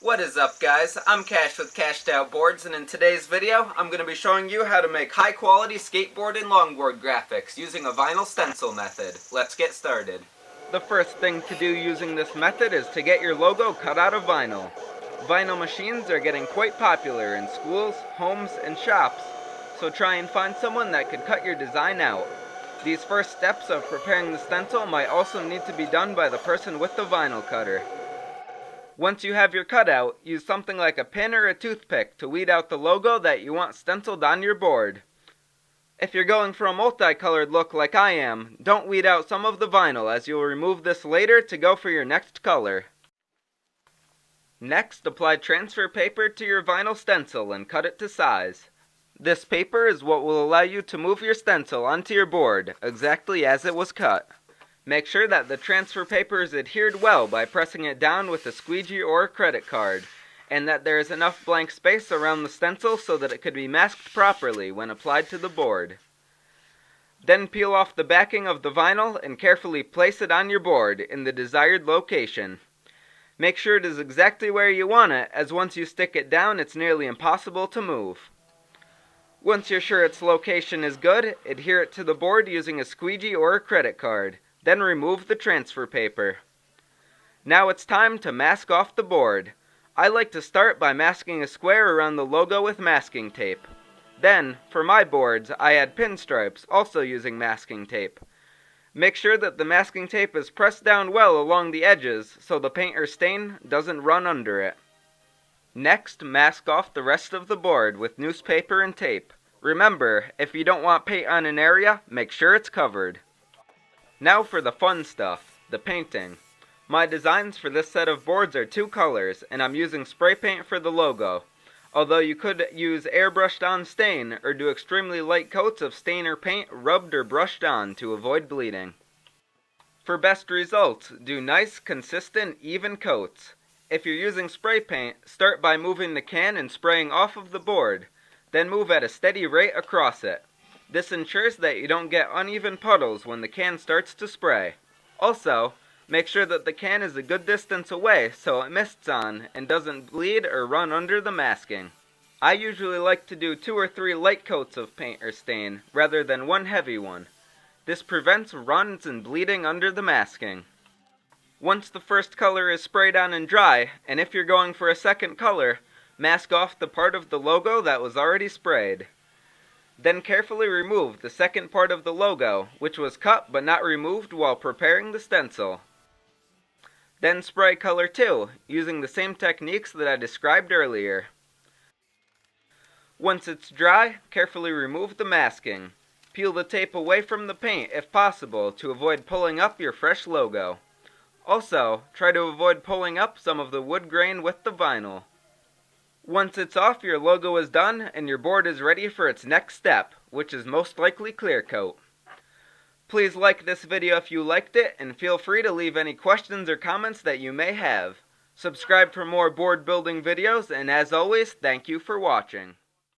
What is up, guys? I'm Cash with CashedOutBoards, and in today's video I'm going to be showing you how to make high quality skateboard and longboard graphics using a vinyl stencil method. Let's get started. The first thing to do using this method is to get your logo cut out of vinyl. Vinyl machines are getting quite popular in schools, homes, and shops, so try and find someone that could cut your design out. These first steps of preparing the stencil might also need to be done by the person with the vinyl cutter. Once you have your cutout, use something like a pin or a toothpick to weed out the logo that you want stenciled on your board. If you're going for a multicolored look like I am, don't weed out some of the vinyl, as you'll remove this later to go for your next color. Next, apply transfer paper to your vinyl stencil and cut it to size. This paper is what will allow you to move your stencil onto your board, exactly as it was cut. Make sure that the transfer paper is adhered well by pressing it down with a squeegee or a credit card, and that there is enough blank space around the stencil so that it could be masked properly when applied to the board. Then peel off the backing of the vinyl and carefully place it on your board in the desired location. Make sure it is exactly where you want it, as once you stick it down it's nearly impossible to move. Once you're sure its location is good, adhere it to the board using a squeegee or a credit card. Then remove the transfer paper. Now it's time to mask off the board. I like to start by masking a square around the logo with masking tape. Then, for my boards, I add pinstripes, also using masking tape. Make sure that the masking tape is pressed down well along the edges so the paint or stain doesn't run under it. Next, mask off the rest of the board with newspaper and tape. Remember, if you don't want paint on an area, make sure it's covered. Now for the fun stuff, the painting. My designs for this set of boards are two colors, and I'm using spray paint for the logo, although you could use airbrushed on stain or do extremely light coats of stain or paint rubbed or brushed on to avoid bleeding. For best results, do nice, consistent, even coats. If you're using spray paint, start by moving the can and spraying off of the board, then move at a steady rate across it. This ensures that you don't get uneven puddles when the can starts to spray. Also, make sure that the can is a good distance away so it mists on and doesn't bleed or run under the masking. I usually like to do 2 or 3 light coats of paint or stain rather than one heavy one. This prevents runs and bleeding under the masking. Once the first color is sprayed on and dry, and if you're going for a second color, mask off the part of the logo that was already sprayed. Then carefully remove the second part of the logo, which was cut but not removed while preparing the stencil. Then spray color 2, using the same techniques that I described earlier. Once it's dry, carefully remove the masking. Peel the tape away from the paint if possible to avoid pulling up your fresh logo. Also, try to avoid pulling up some of the wood grain with the vinyl. Once it's off, your logo is done and your board is ready for its next step, which is most likely clear coat. Please like this video if you liked it, and feel free to leave any questions or comments that you may have. Subscribe for more board building videos, and as always, thank you for watching.